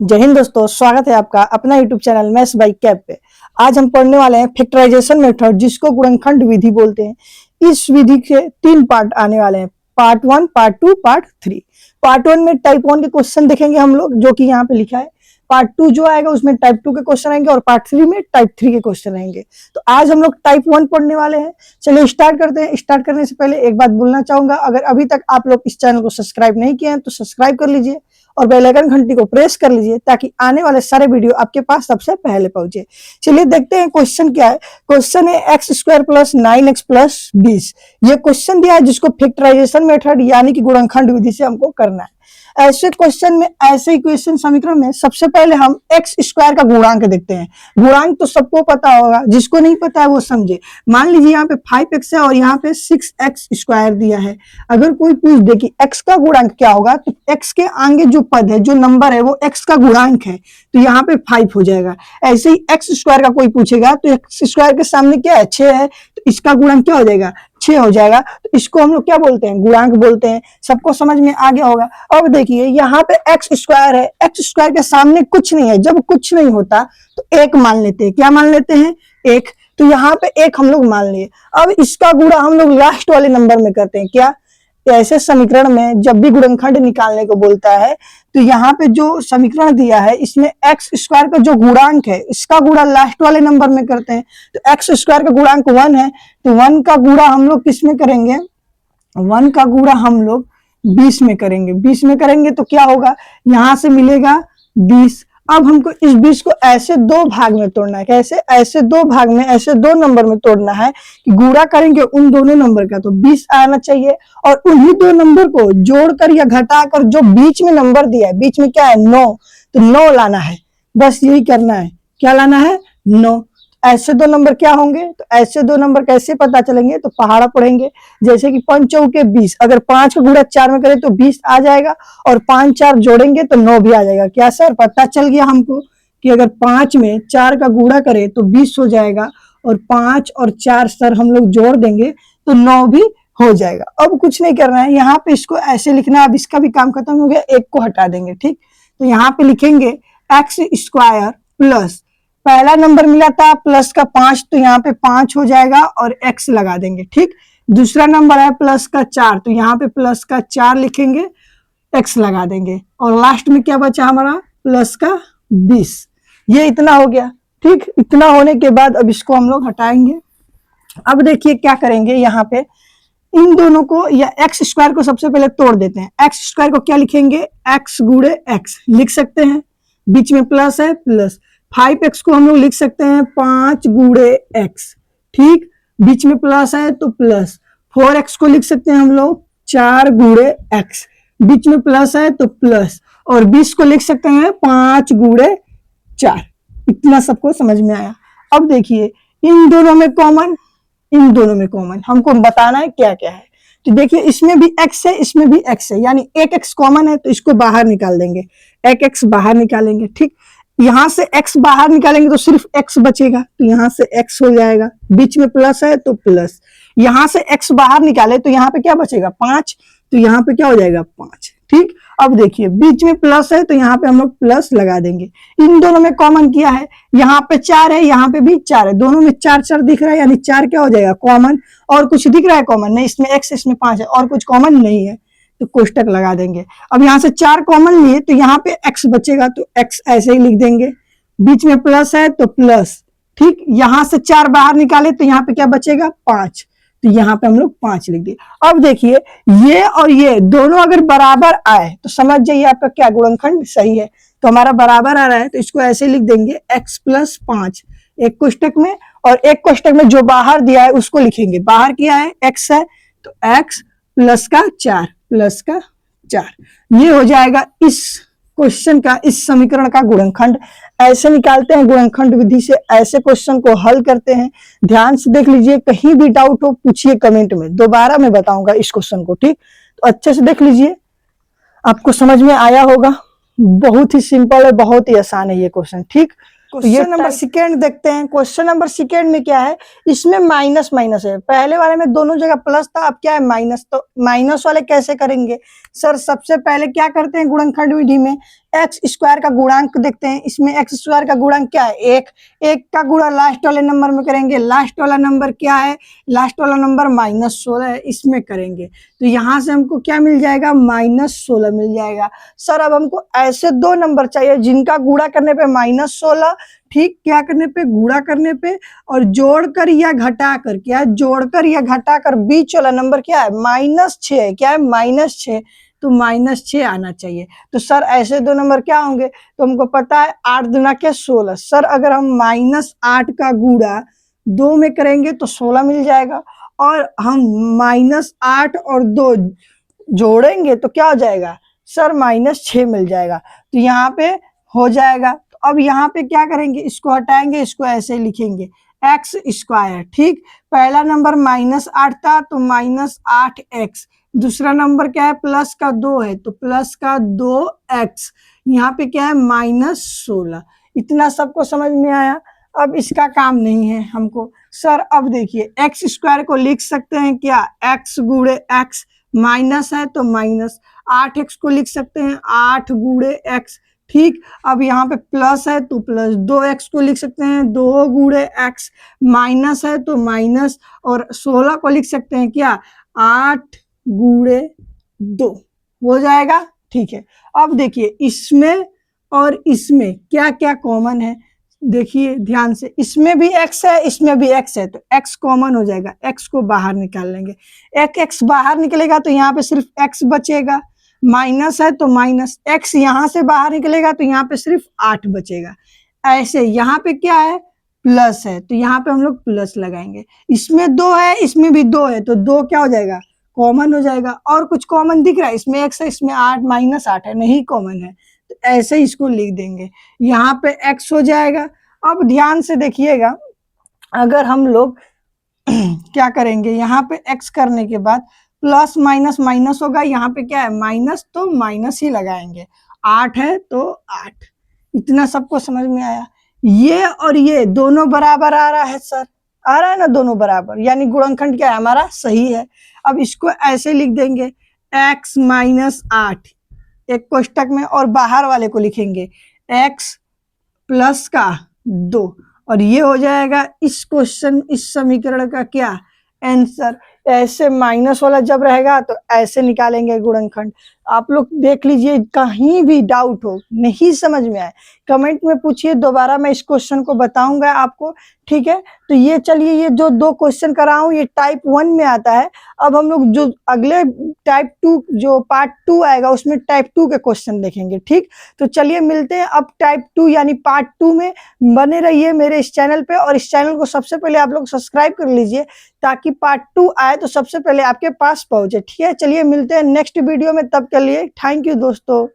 जय हिंद दोस्तों, स्वागत है आपका अपना YouTube channel maths by cap पे। आज हम पढ़ने वाले हैं फैक्टराइजेशन मेथड, जिसको गुणनखंड विधि बोलते हैं। इस विधि के 3 पार्ट आने वाले हैं, पार्ट 1, पार्ट 2, पार्ट 3। पार्ट 1 में टाइप 1 के क्वेश्चन देखेंगे हम लोग, जो कि यहाँ पे लिखा है। पार्ट 2 जो आएगा उसमें टाइप 2 के क्वेश्चन आएंगे और पार्ट 3 में टाइप 3 के क्वेश्चन आएंगे। तो आज हम लोग टाइप 1 पढ़ने वाले हैं। चलिए स्टार्ट करते हैं। स्टार्ट करने से पहले एक बात बोलना चाहूंगा, अगर अभी तक आप लोग इस चैनल को सब्सक्राइब नहीं किए हैं तो सब्सक्राइब कर लीजिए और बेल आइकन घंटी को प्रेस कर लीजिए, ताकि आने वाले सारे वीडियो आपके पास सबसे पहले पहुंचे। चलिए देखते हैं क्वेश्चन क्या है। क्वेश्चन है x² + 9x + 20। ये क्वेश्चन दिया है, जिसको फैक्टराइजेशन मेथड यानी कि गुणनखंड विधि से हमको करना है। ऐसे क्वेश्चन में, ऐसे इक्वेशन समीकरण में सबसे पहले हम x² का गुणांक देखते हैं। गुणांक तो सबको पता होगा, जिसको नहीं पता है वो समझे। मान लीजिए यहाँ पे 5x है और यहाँ पे 6x² दिया है। अगर कोई पूछ दे कि x का गुणांक क्या होगा, तो x के आगे जो पद है, जो नंबर है, वो x का गुणांक है, तो यहाँ पे 5 हो जाएगा। ऐसे ही x² का कोई पूछेगा तो x² के सामने क्या है, 6 है, तो इसका गुणांक क्या हो जाएगा, 6 हो जाएगा। तो इसको हम लोग क्या बोलते हैं, गुणांक बोलते हैं। सबको समझ में आ गया होगा। अब देखिए यहाँ पे x² है, x² के सामने कुछ नहीं है। जब कुछ नहीं होता तो 1 मान लेते हैं। क्या मान लेते हैं, 1। तो यहाँ पे 1 हम लोग मान लिए। अब इसका गुणा हम लोग लास्ट वाले नंबर में करते हैं। क्या, ऐसे समीकरण में जब भी गुणनखंड निकालने को बोलता है, तो यहाँ पे जो समीकरण दिया है, इसमें x² का जो गुणांक है, इसका गुणा लास्ट वाले नंबर में करते हैं। तो x² का गुणांक 1 है, तो 1 का गुणा हम लोग किस में करेंगे, 1 का गुणा हम लोग 20 में करेंगे। 20 में करेंगे तो क्या होगा, यहां से मिलेगा 20। अब हमको इस 20 को ऐसे 2 भाग में तोड़ना है। कैसे, ऐसे 2 भाग में, ऐसे 2 नंबर में तोड़ना है कि गुणा करेंगे उन दोनों नंबर का तो 20 आना चाहिए, और उन्हीं 2 नंबर को जोड़कर या घटाकर जो बीच में नंबर दिया है, बीच में क्या है, 9, तो 9 लाना है। बस यही करना है। क्या लाना है, 9। ऐसे 2 नंबर क्या होंगे, तो ऐसे 2 नंबर कैसे पता चलेंगे, तो पहाड़ा पढ़ेंगे। जैसे कि 5 चौके 20, अगर 5 का गुणा 4 में करें तो 20 आ जाएगा, और 5 4 जोड़ेंगे तो 9 भी आ जाएगा। क्या सर, पता चल गया हमको कि अगर 5 में 4 का गुणा करें तो 20 हो जाएगा, और 5 और 4 सर हम लोग जोड़ देंगे तो 9 भी हो जाएगा। अब कुछ नहीं करना है, यहाँ पे इसको ऐसे लिखना है। अब इसका भी काम खत्म हो गया, 1 को हटा देंगे। ठीक, तो यहाँ पे लिखेंगे x² प्लस, पहला नंबर मिला था प्लस का 5, तो यहाँ पे 5 हो जाएगा और x लगा देंगे। ठीक, दूसरा नंबर है प्लस का 4, तो यहाँ पे प्लस का 4 लिखेंगे, x लगा देंगे, और लास्ट में क्या बचा हमारा, प्लस का 20। ये इतना हो गया। ठीक, इतना होने के बाद अब इसको हम लोग हटाएंगे। अब देखिए क्या करेंगे, यहाँ पे इन दोनों को या x² को सबसे पहले तोड़ देते हैं। x² को क्या लिखेंगे, x गुणे x लिख सकते हैं, बीच में प्लस है, प्लस 5x को हम लोग लिख सकते हैं 5 गुणे x। ठीक, बीच में प्लस है तो प्लस। 4x को लिख सकते हैं हम लोग 4 गुणे x, बीच में प्लस है तो प्लस, और 20 को लिख सकते हैं 5 गुणे 4। इतना सबको समझ में आया। अब देखिए इन दोनों में कॉमन, इन दोनों में कॉमन हमको बताना है क्या क्या है। तो देखिए इसमें भी x है, इसमें भी x है, यानी एक x कॉमन है, तो इसको बाहर निकाल देंगे। एक x बाहर निकालेंगे। ठीक, यहां से x बाहर निकालेंगे तो सिर्फ x बचेगा, तो यहां से x हो जाएगा। बीच में प्लस है तो प्लस, यहां से x बाहर निकाले तो यहाँ पे क्या बचेगा, 5, तो यहाँ पे क्या हो जाएगा, 5। ठीक, अब देखिए बीच में प्लस है तो यहाँ पे हम लोग प्लस लगा देंगे। इन दोनों में कॉमन किया है, यहाँ पे 4 है, यहाँ पे भी 4 है, दोनों में 4 4 दिख रहा है, यानी 4 क्या हो जाएगा, कॉमन। और कुछ दिख रहा है कॉमन नहीं, इसमें x, इसमें 5 है, और कुछ कॉमन नहीं है, तो कोष्टक लगा देंगे। अब यहाँ से 4 कॉमन लिए तो यहाँ पे x बचेगा, तो x ऐसे ही लिख देंगे। बीच में प्लस है तो प्लस। ठीक, यहां से 4 बाहर निकाले तो यहाँ पे क्या बचेगा, 5, तो यहाँ पे हम लोग 5 लिख दिए। अब देखिए ये और ये दोनों अगर बराबर आए तो समझ जाइए आपका क्या गुणनखंड सही है। तो हमारा बराबर आ रहा है, तो इसको ऐसे लिख देंगे x + 5 एक कोष्टक में, और एक कोष्टक में जो बाहर दिया है उसको लिखेंगे। बाहर किया है x है, तो x प्लस का 4 प्लस का 4। ये हो जाएगा इस क्वेश्चन का, इस समीकरण का गुणनखंड। ऐसे निकालते हैं गुणनखंड विधि से, ऐसे क्वेश्चन को हल करते हैं। ध्यान से देख लीजिए, कहीं भी डाउट हो पूछिए कमेंट में, दोबारा मैं बताऊंगा इस क्वेश्चन को। ठीक, तो अच्छे से देख लीजिए, आपको समझ में आया होगा। बहुत ही सिंपल है, बहुत ही आसान है ये क्वेश्चन। ठीक, क्वेश्चन नंबर सेकेंड देखते हैं। क्वेश्चन नंबर सेकेंड में क्या है, इसमें माइनस माइनस है। पहले वाले में दोनों जगह प्लस था, अब क्या है, माइनस। तो माइनस वाले कैसे करेंगे सर, सबसे पहले क्या करते हैं गुणनखंड विधि में, एक्स स्क्वायर का गुणांक देखते हैं। इसमें एक्स स्क्वायर का गुणांक क्या है? एक। एक का गुणा लास्ट वाले नंबर में करेंगे। लास्ट वाला नंबर क्या है? लास्ट वाला नंबर -16 है, इसमें करेंगे तो यहाँ से हमको क्या मिल जाएगा? -16 मिल जाएगा। सर अब हमको ऐसे दो नंबर चाहिए जिनका गुणा करने पे -16, ठीक, क्या करने पे? गुणा करने पे, और जोड़कर या घटाकर, क्या है? जोड़कर या घटाकर बीच वाला नंबर क्या है? -6 है। क्या है? -6, तो -6 आना चाहिए। तो सर ऐसे दो नंबर क्या होंगे? तो हमको पता है 8 दूना के 16। सर अगर हम -8 का गुणा 2 में करेंगे तो 16 मिल जाएगा, और हम -8 और 2 जोड़ेंगे तो क्या हो जाएगा? सर -6 मिल जाएगा। तो यहाँ पे हो जाएगा। तो अब यहाँ पे क्या करेंगे? इसको हटाएंगे, इसको ऐसे लिखेंगे एक्स स्क्वायर, ठीक। पहला नंबर -8 था तो -8x, दूसरा नंबर क्या है? प्लस का 2 है तो प्लस का 2x, यहाँ पे क्या है? -16। इतना सबको समझ में आया? अब इसका काम नहीं है हमको। सर अब देखिए एक्स स्क्वायर को लिख सकते हैं क्या? x गुणे x, माइनस है तो माइनस। 8x को लिख सकते हैं 8 गुणे x, ठीक। अब यहाँ पे प्लस है तो प्लस। 2x को लिख सकते हैं 2 गुणे x, माइनस है तो माइनस। और 16 को लिख सकते हैं क्या? 8 गुणे 2 हो जाएगा, ठीक है। अब देखिए इसमें और इसमें क्या क्या कॉमन है? देखिए ध्यान से, इसमें भी x है, इसमें भी x है, तो x कॉमन हो जाएगा। x को बाहर निकाल लेंगे। एक x बाहर निकलेगा तो यहाँ पे सिर्फ x बचेगा। माइनस है तो माइनस। x यहाँ से बाहर निकलेगा तो यहाँ पे सिर्फ 8 बचेगा। ऐसे यहाँ पे क्या है? प्लस है, तो यहाँ पे हम लोग प्लस लगाएंगे। इसमें 2 है, इसमें भी 2 है, तो 2 क्या हो जाएगा? कॉमन हो जाएगा। और कुछ कॉमन दिख रहा है? इसमें x है, इसमें 8 -8 है, नहीं कॉमन है, तो ऐसे इसको लिख देंगे। यहाँ पे x हो जाएगा। अब ध्यान से देखिएगा, अगर हम लोग क्या करेंगे? यहाँ पे x करने के बाद प्लस माइनस माइनस होगा, यहाँ पे क्या है? माइनस, तो माइनस ही लगाएंगे। 8 है तो 8। इतना सबको समझ में आया? ये और ये दोनों बराबर आ रहा है सर, आ रहा है ना दोनों बराबर, यानी गुणनखंड क्या है हमारा? सही है। अब इसको ऐसे लिख देंगे x -8 एक कोष्टक में, और बाहर वाले को लिखेंगे x प्लस का 2, और ये हो जाएगा इस क्वेश्चन, इस समीकरण का क्या? आंसर। ऐसे माइनस वाला जब रहेगा तो ऐसे निकालेंगे गुणनखंड। आप लोग देख लीजिए, कहीं भी डाउट हो, नहीं समझ में आए, कमेंट में पूछिए, दोबारा मैं इस क्वेश्चन को बताऊंगा आपको, ठीक है। तो ये चलिए, ये जो 2 क्वेश्चन कराऊं ये टाइप 1 में आता है। अब हम लोग जो अगले टाइप 2 जो पार्ट 2 आएगा उसमें टाइप 2 के क्वेश्चन देखेंगे, ठीक। तो चलिए मिलते हैं अब टाइप 2 यानी पार्ट 2 में। बने रहिए मेरे इस चैनल पे, और इस चैनल को सबसे पहले आप लोग सब्सक्राइब कर लीजिए ताकि पार्ट 2 आए तो सबसे पहले आपके पास पहुंचे, ठीक है। चलिए मिलते हैं नेक्स्ट वीडियो में, तब के लिए थैंक यू दोस्तों।